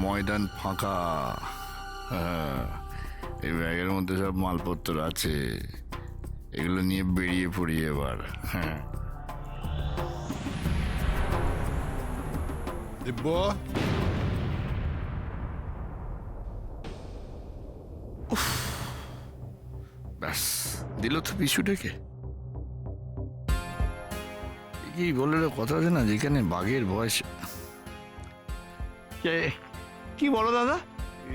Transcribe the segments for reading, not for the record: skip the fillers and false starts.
ময়দান ফাঁকা। হ্যাঁ, এই ব্যাগের মধ্যে সব মালপত্র আছে, এগুলো নিয়ে বেরিয়ে পড়ি এবার। হ্যাঁ, দিব্য, ব্যাস দিল তো পিছু ডেকে। কি বলে রে, কথা আছে না, যেখানে বাঘের বয়স। কি বলো দাদা?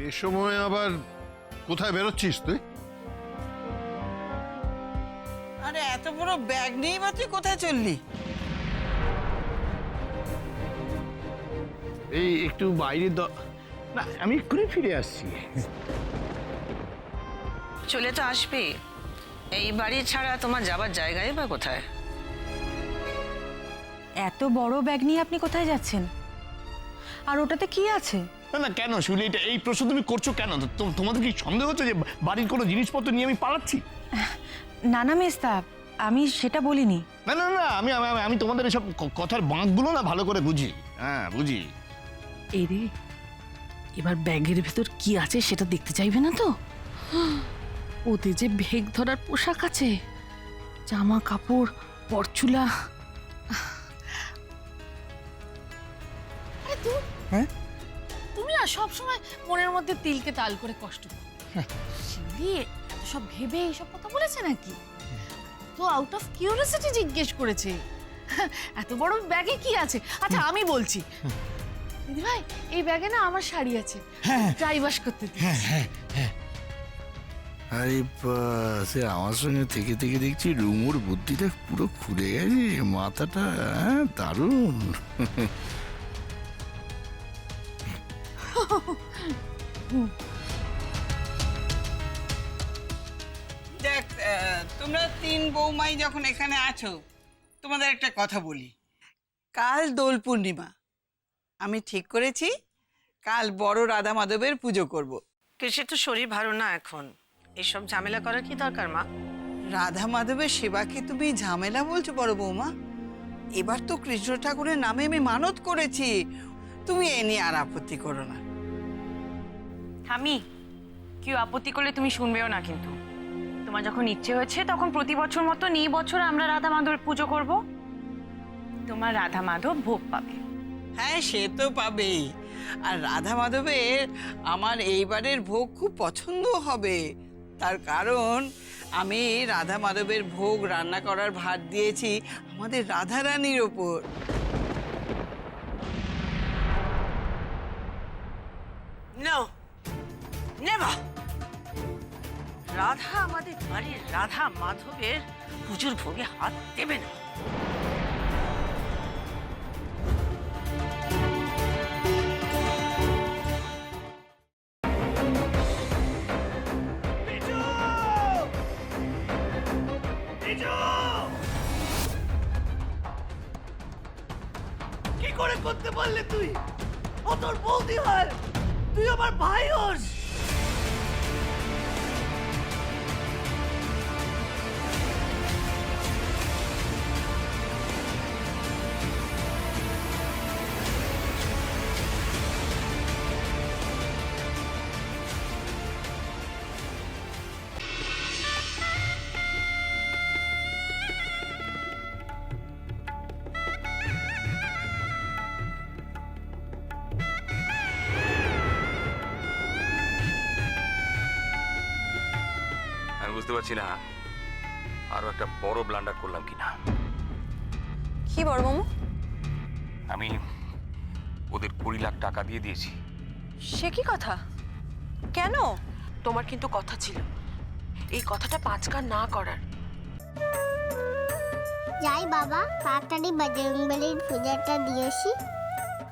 এ সময় আবার কোথায় বেরোচ্ছিস তুই? আরে এত বড় ব্যাগ নিয়ে বা তুই কোথায় চললি? এই একটু বাইরে না, আমি এক্ষুনি ফিরে আসছি। চলে তো আসবে, এই বাড়ি ছাড়া তোমার যাবার জায়গায় বা কোথায়? এত বড় ব্যাগ নিয়ে আপনি কোথায় যাচ্ছেন? আর ওটাতে কি আছে? না না, কেন শুনলে এটা এই প্রশ্ন তুমি করছো কেন? তোমাদের কি সন্দেহ হচ্ছে যে বাড়ির কোনো জিনিসপত্র নিয়ে আমি পালাচ্ছি? না না মেস্তা, আমি সেটা বলিনি। না না না, আমি আমি আমি তোমাদের এসব কথার বাঁকগুলো না ভালো করে বুঝি। হ্যাঁ বুঝি। এই রে, এবার ব্যাগের ভেতর কি আছে সেটা দেখতে চাইবে না তো? ওদের যে ভেগ ধরার পোশাক আছে, জামা কাপড়, পরচুলা। হ্যাঁ? তুমি না সবসময় মনের মধ্যে তিলকে তাল করে কষ্ট করো। শিউলি সব ভেবে এইসব কথা বলেছে নাকি? তো আউট অফ কিউরিওসিটি জিজ্ঞেস করেছে এত বড় ব্যাগে কি আছে। আচ্ছা আমি বলছি দিদি ভাই, এই ব্যাগে না আমার শাড়ি আছে, ড্রাই ওয়াশ করতে দিই। আরে সে আমার সঙ্গে থেকে থেকে দেখছি রুমুর বুদ্ধিটা পুরো খুলে গেছে, মাথাটা দারুণ। দেখ, তোমরা তিন বৌমাই যখন এখানে আছো, তোমাদের একটা কথা বলি। কাল দোল পূর্ণিমা, আমি ঠিক করেছি কাল বড় রাধা মাধবের পুজো করব। কৃষি তো শরীর ভালো না এখন, এসব ঝামেলা করার কি দরকার মা? রাধা মাধবের সেবাকে তুমি ঝামেলা বলছো বড় বৌমা? এবার তো কৃষ্ণ ঠাকুরের নামে আমি মানত করেছি, তুমি এ নিয়ে আর আপত্তি করো না। আমি কেউ আপত্তি করলে তুমি শুনবেও না, কিন্তু তোমার যখন ইচ্ছে হয়েছে তখন প্রতি বছর মতো এই বছর আমরা রাধা মাধবের পুজো করব। তোমার রাধা মাধব ভোগ পাবে। হ্যাঁ, সে তো পাবেই। আর রাধা মাধবের আমার এইবারের ভোগ খুব পছন্দ হবে, তার কারণ আমি রাধা মাধবের ভোগ রান্না করার ভার দিয়েছি আমাদের রাধা রানীর ওপর। No, never. রাধা আমাদের বাড়ির রাধা মাধবের পুজোর ভোগে হাত দেবে না। কি করে করতে পারলে তুই? ও তোর বৌদি হয়, তুই আমার ভাই হোস। আমি বুঝতে পারছি না আরো একটা বড় ব্লান্ডার করলাম কিনা। কি বড় মামু? আমি ওদের 20 লাখ টাকা দিয়ে দিয়েছি। সে কি কথা? কেন? তোমার কিন্তু কথা ছিল এই কথাটা 5 কান না করার। যাই বাবা, তাড়াতাড়ি বজরংবলীর পূজাটা দিয়েছি।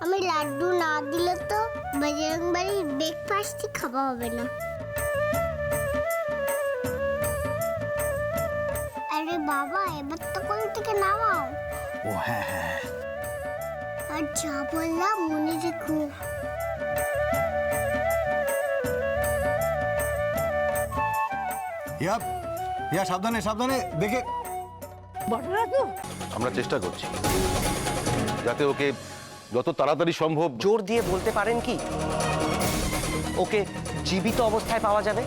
আমি লাড্ডু না দিলে তো বজরংবলীর ব্রেকফাস্টই খাওয়া হবে না। আরে বাবা, এবার তো কোল থেকে নামাও। ও হ্যাঁ হ্যাঁ, আর যা বললাম মনে রেখো। সাবধানে সাবধানে দেখে। আমরা চেষ্টা করছি যাতে ওকে যত তাড়াতাড়ি সম্ভব। জোর দিয়ে বলতে পারেন কি ওকে জীবিত অবস্থায় পাওয়া যাবে?